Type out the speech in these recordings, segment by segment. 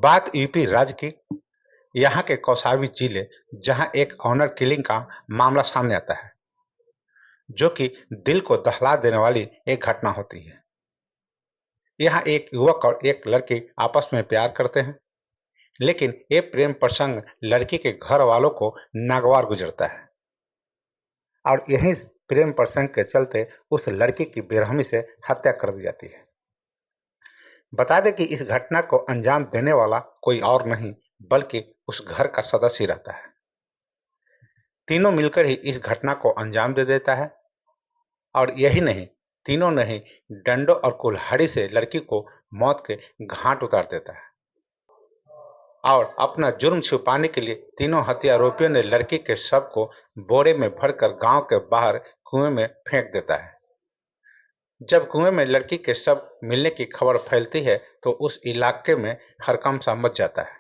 बात यूपी राज्य की, यहाँ के कौसावी जिले, जहां एक ऑनर किलिंग का मामला सामने आता है, जो कि दिल को दहला देने वाली एक घटना होती है। यहाँ एक युवक और एक लड़की आपस में प्यार करते हैं, लेकिन ये प्रेम प्रसंग लड़की के घर वालों को नागवार गुजरता है और यही प्रेम प्रसंग के चलते उस लड़की की बेरहमी से हत्या कर दी जाती है। बता दें कि इस घटना को अंजाम देने वाला कोई और नहीं बल्कि उस घर का सदस्य ही रहता है। तीनों मिलकर ही इस घटना को अंजाम दे देता है और यही नहीं, तीनों ने ही डंडों और कुल्हाड़ी से लड़की को मौत के घाट उतार देता है और अपना जुर्म छुपाने के लिए तीनों हत्यारोपियों ने लड़की के शव को बोरे में भरकर गांव के बाहर कुएं में फेंक देता है। जब कुएं में लड़की के शव मिलने की खबर फैलती है तो उस इलाके में हड़कंप सा मच जाता है।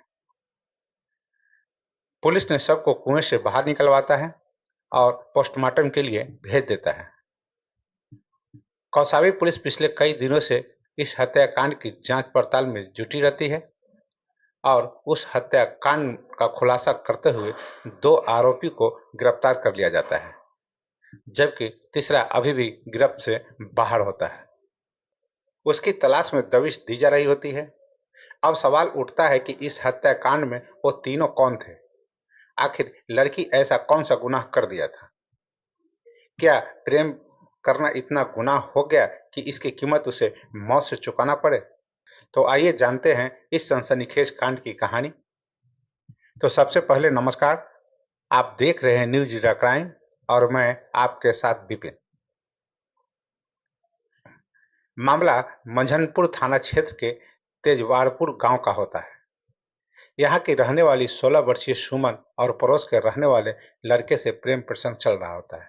पुलिस ने शव को कुएं से बाहर निकलवाता है और पोस्टमार्टम के लिए भेज देता है। कौसावी पुलिस पिछले कई दिनों से इस हत्याकांड की जांच पड़ताल में जुटी रहती है और उस हत्याकांड का खुलासा करते हुए 2 आरोपी को गिरफ्तार कर लिया जाता है, जबकि तीसरा अभी भी गिरफ्त से बाहर होता है। उसकी तलाश में दबिश दी जा रही होती है। अब सवाल उठता है कि इस हत्याकांड में वो तीनों कौन थे? आखिर लड़की ऐसा कौन सा गुनाह कर दिया था? क्या प्रेम करना इतना गुनाह हो गया कि इसकी कीमत उसे मौत से चुकाना पड़े? तो आइए जानते हैं इस सनसनीखेज कांड की कहानी। तो सबसे पहले नमस्कार, आप देख रहे हैं न्यूज जीरा क्राइम और मैं आपके साथ विपिन। मामला मंझनपुर थाना क्षेत्र के तेजवारपुर गांव का होता है। यहाँ की रहने वाली 16 वर्षीय सुमन और पड़ोस के रहने वाले लड़के से प्रेम प्रसंग चल रहा होता है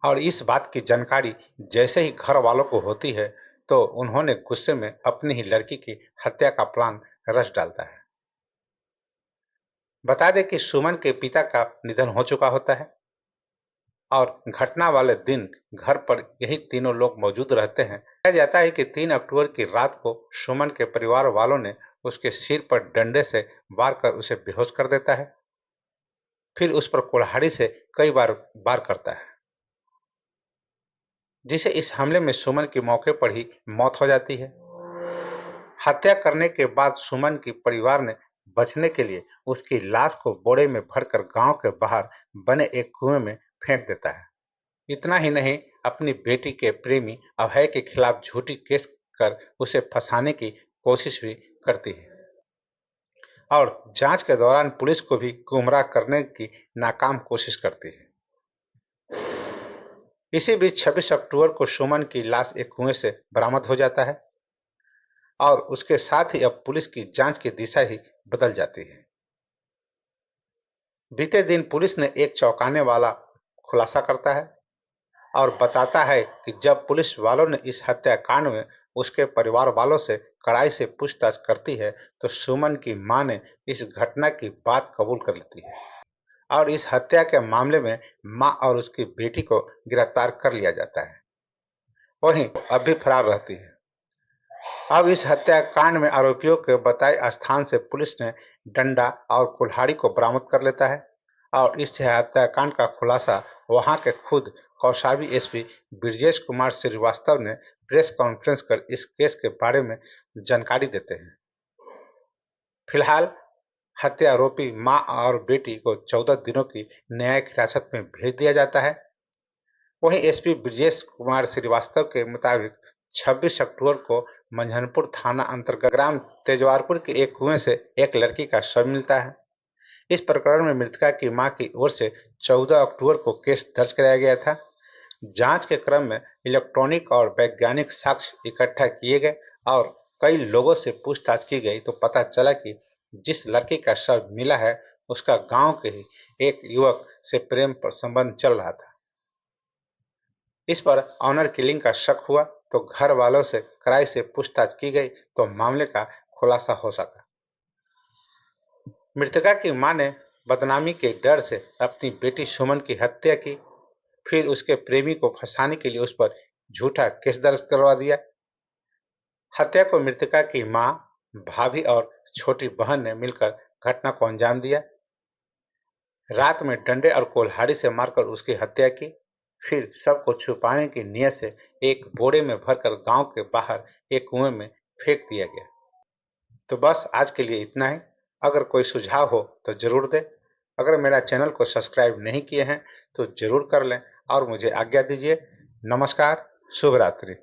और इस बात की जानकारी जैसे ही घर वालों को होती है तो उन्होंने गुस्से में अपनी ही लड़की की हत्या का प्लान रच डालता है। बता दें कि सुमन के पिता का निधन हो चुका होता है और घटना वाले दिन घर पर यही तीनों लोग मौजूद रहते हैं। कहा जाता है कि 3 अक्टूबर की रात को सुमन के परिवार वालों ने उसके सिर पर डंडे से वार कर उसे बेहोश कर देता है, फिर उस पर कुल्हाड़ी से कई बार वार करता है, जिसे इस हमले में सुमन की मौके पर ही मौत हो जाती है। हत्या करने के बाद सुमन की परिवार ने बचने के लिए उसकी लाश को बोरे में भरकर गांव के बाहर बने एक कुएं में फेंक देता है। इतना ही नहीं, अपनी बेटी के प्रेमी अभय के खिलाफ झूठी केस कर उसे फंसाने की कोशिश भी करती है और जांच के दौरान पुलिस को भी गुमराह करने की नाकाम कोशिश करती है। इसी बीच 26 अक्टूबर को सुमन की लाश एक कुएं से बरामद हो जाता है और उसके साथ ही अब पुलिस की जांच की दिशा ही बदल जाती है। बीते दिन पुलिस ने एक चौंकाने वाला खुलासा करता है और बताता है कि जब पुलिस वालों ने इस हत्याकांड में उसके परिवार वालों से कड़ाई से पूछताछ करती है तो सुमन की मां ने इस घटना की बात कबूल कर लेती है और इस हत्या के मामले में मां और उसकी बेटी को गिरफ्तार कर लिया जाता है। वहीं अब भी फरार रहती है। अब इस हत्याकांड में आरोपियों के बताए स्थान से पुलिस ने डंडा और कुल्हाड़ी को बरामद कर लेता है और इस हत्याकांड का खुलासा वहां के खुद कौसावी एसपी ब्रजेश कुमार श्रीवास्तव ने प्रेस कॉन्फ्रेंस कर इस केस के बारे में जानकारी देते हैं। फिलहाल हत्यारोपी मां और बेटी को 14 दिनों की न्यायिक हिरासत में भेज दिया जाता है। वहीं एसपी ब्रजेश कुमार श्रीवास्तव के मुताबिक 26 अक्टूबर को मंझनपुर थाना अंतर्गत ग्राम तेजवारपुर के एक कुएं से एक लड़की का शव मिलता है। इस प्रकरण में मृतका की मां की ओर से 14 अक्टूबर को केस दर्ज कराया गया था। जांच के क्रम में इलेक्ट्रॉनिक और वैज्ञानिक साक्ष्य इकट्ठा किए गए और कई लोगों से पूछताछ की गई तो पता चला कि जिस लड़की का शव मिला है उसका गांव के ही एक युवक से प्रेम पर संबंध चल रहा था। इस पर ऑनर किलिंग का शक हुआ तो घर वालों से कड़ाई से पूछताछ की गई तो मामले का खुलासा हो सका। मृतका की मां ने बदनामी के डर से अपनी बेटी सुमन की हत्या की, फिर उसके प्रेमी को फंसाने के लिए उस पर झूठा केस दर्ज करवा दिया। हत्या को मृतका की मां भाभी और छोटी बहन ने मिलकर घटना को अंजाम दिया। रात में डंडे और कुल्हाड़ी से मारकर उसकी हत्या की। फिर शव को छुपाने की नीयत से एक बोरे में भरकर गांव के बाहर एक कुएं में फेंक दिया गया। तो बस आज के लिए इतना ही। अगर कोई सुझाव हो तो जरूर दें। अगर मेरा चैनल को सब्सक्राइब नहीं किए हैं तो जरूर कर लें और मुझे आज्ञा दीजिए। नमस्कार, शुभ रात्रि।